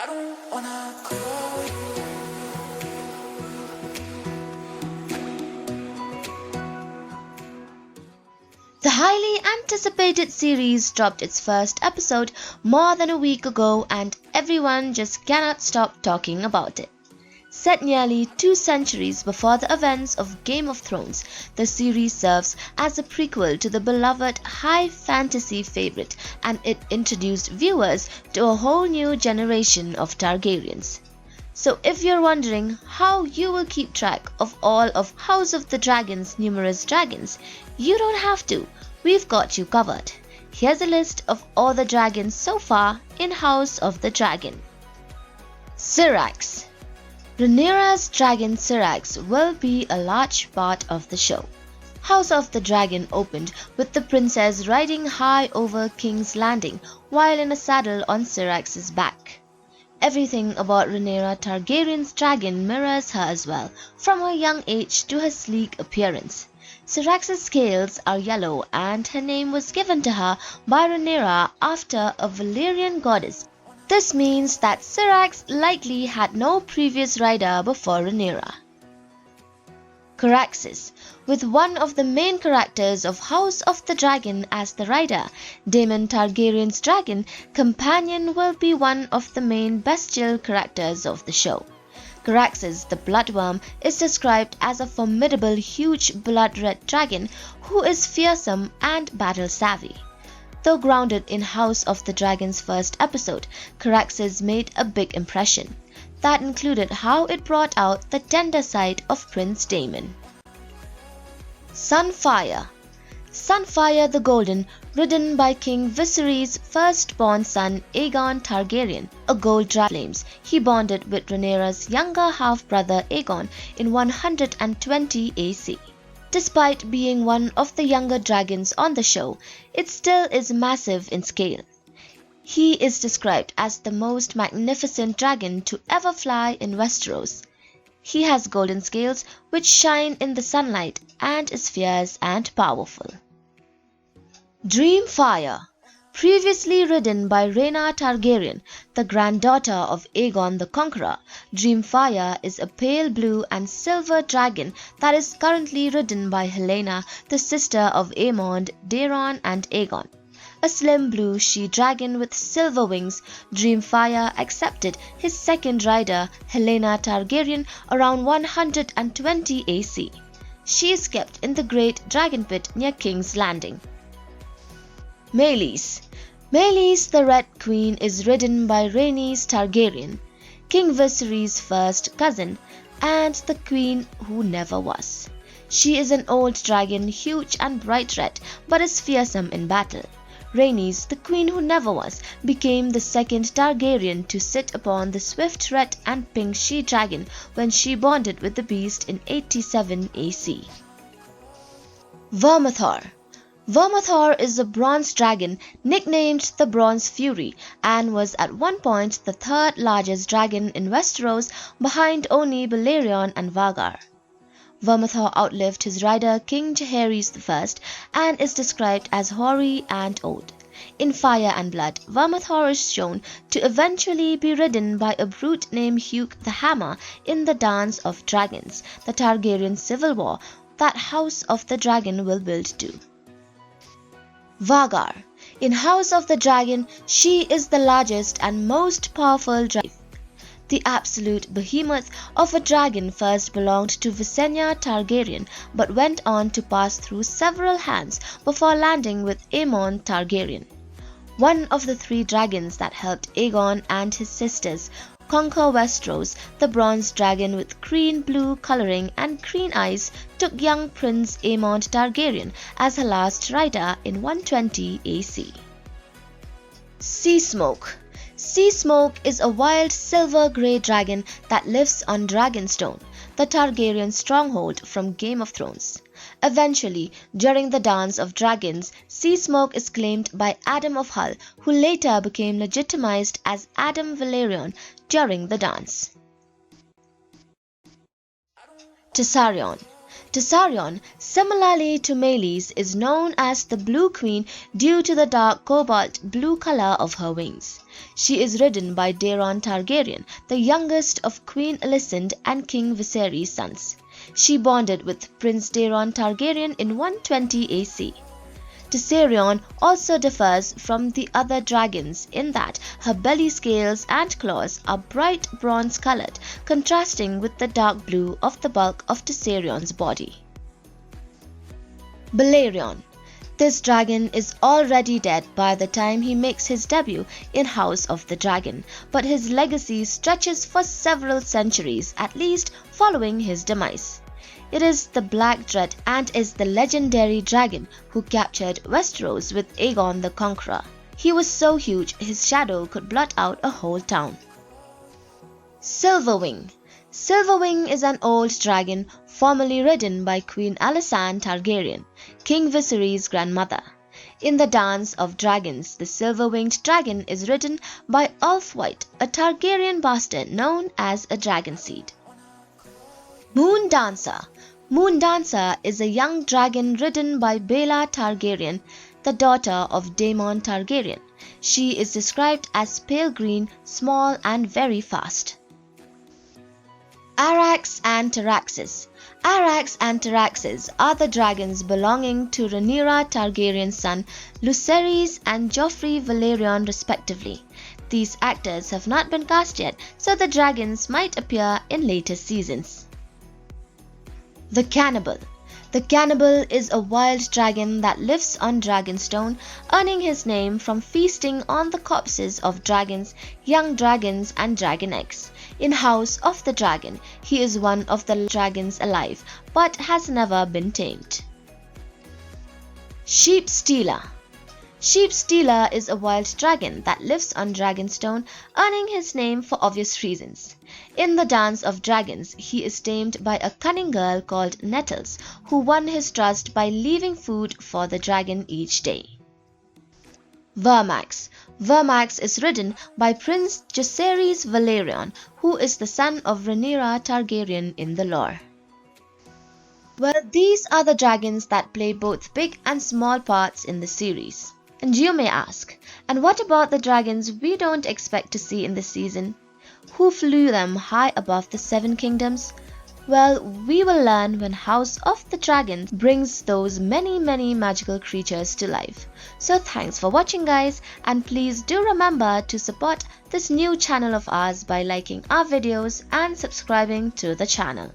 The highly anticipated series dropped its first episode more than a week ago and everyone just cannot stop talking about it. Set nearly 2 centuries before the events of Game of Thrones, the series serves as a prequel to the beloved high fantasy favorite, and it introduced viewers to a whole new generation of Targaryens. So if you're wondering how you will keep track of all of House of the Dragon's numerous dragons, you don't have to. We've got you covered. Here's a list of all the dragons so far in House of the Dragon. Syrax. Rhaenyra's dragon Cerx will be a large part of the show. House of the Dragon opened with the princess riding high over King's Landing while in a saddle on Syrax's back. Everything about Rhaenyra Targaryen's dragon mirrors her as well, from her young age to her sleek appearance. Syrax's scales are yellow and her name was given to her by Rhaenyra after a Valyrian goddess. This means that Syrax likely had no previous rider before Rhaenyra. Karaxis. With one of the main characters of House of the Dragon as the rider, Daemon Targaryen's dragon companion will be one of the main bestial characters of the show. Karaxis the Bloodworm is described as a formidable huge blood-red dragon who is fearsome and battle-savvy. Though grounded in House of the Dragon's first episode, Karaxis made a big impression. That included how it brought out the tender side of Prince Daemon. Sunfire. Sunfire the Golden, ridden by King Viserys' firstborn son Aegon Targaryen, a gold dragon flames. He bonded with Rhaenyra's younger half-brother Aegon in 120 AC. Despite being one of the younger dragons on the show, it still is massive in scale. He is described as the most magnificent dragon to ever fly in Westeros. He has golden scales which shine in the sunlight and is fierce and powerful. Dreamfire. Previously ridden by Rhaenyra Targaryen, the granddaughter of Aegon the Conqueror, Dreamfire is a pale blue and silver dragon that is currently ridden by Helaena, the sister of Aemond, Daeron and Aegon. A slim blue she-dragon with silver wings, Dreamfire accepted his second rider, Helaena Targaryen, around 120 AC. She is kept in the Great Dragon Pit near King's Landing. Meleys. Meleys the Red Queen is ridden by Rhaenys Targaryen, King Viserys' first cousin, and the queen who never was. She is an old dragon, huge and bright red, but is fearsome in battle. Rhaenys, the queen who never was, became the second Targaryen to sit upon the swift red and pink she-dragon when she bonded with the beast in 87 AC. Varma Thor. Varma Thor is a bronze dragon nicknamed the Bronze Fury and was at one point the third largest dragon in Westeros behind only Balerion and Vhagar. Varma Thor outlived his rider King Jaehaerys I and is described as hoary and old. In Fire and Blood, Varma Thor is shown to eventually be ridden by a brute named Hugh the Hammer in the Dance of Dragons, the Targaryen civil war that House of the Dragon will build to. Vhagar. In House of the Dragon, she is the largest and most powerful dragon. The absolute behemoth of a dragon first belonged to Visenya Targaryen but went on to pass through several hands before landing with Aemond Targaryen. One of the 3 dragons that helped Aegon and his sisters conquer Westeros, the bronze dragon with green blue coloring and green eyes, took young Prince Aemond Targaryen as her last rider in 120 AC. Sea Smoke. Sea Smoke is a wild silver-grey dragon that lives on Dragonstone, the Targaryen stronghold from Game of Thrones. Eventually, during the Dance of Dragons, Sea Smoke is claimed by Adam of Hull, who later became legitimized as Adam Valerion during the dance. Tesarion. Tesarion, similarly to Meleys, is known as the Blue Queen due to the dark cobalt blue color of her wings. She is ridden by Daeron Targaryen, the youngest of Queen Alicent and King Viserys' sons. She bonded with Prince Daeron Targaryen in 120 AC. Tesarion also differs from the other dragons in that her belly scales and claws are bright bronze colored, contrasting with the dark blue of the bulk of Tesarion's body. Balerion. This dragon is already dead by the time he makes his debut in House of the Dragon, but his legacy stretches for several centuries at least following his demise. It is the Black Dread and is the legendary dragon who captured Westeros with Aegon the Conqueror. He was so huge his shadow could blot out a whole town. Silverwing. Silverwing is an old dragon formerly ridden by Queen Alysanne Targaryen, King Viserys' grandmother. In the Dance of Dragons, the silver-winged dragon is ridden by Ulfwhite, a Targaryen bastard known as a dragon seed. Moon Dancer. Moon Dancer is a young dragon ridden by Baela Targaryen, the daughter of Daemon Targaryen. She is described as pale green, small and very fast. Arax and Taraxis. Arax and Taraxis are the dragons belonging to Rhaenyra Targaryen's son Lucerys and Joffrey Valerion respectively. These actors have not been cast yet, so the dragons might appear in later seasons. The Cannibal. The Cannibal is a wild dragon that lives on Dragonstone, earning his name from feasting on the corpses of dragons, young dragons and dragon eggs. In House of the Dragon, he is one of the dragons alive, but has never been tamed. Sheepstealer. Sheepstealer is a wild dragon that lives on Dragonstone, earning his name for obvious reasons. In the Dance of Dragons, he is tamed by a cunning girl called Nettles, who won his trust by leaving food for the dragon each day. Vermax. Vermax is ridden by Prince Jacaerys Valerion, who is the son of Rhaenyra Targaryen in the lore. Well, these are the dragons that play both big and small parts in the series. And you may ask, and what about the dragons we don't expect to see in this season? Who flew them high above the Seven Kingdoms? Well, we will learn when House of the Dragon brings those many magical creatures to life. So thanks for watching guys, and please do remember to support this new channel of ours by liking our videos and subscribing to the channel.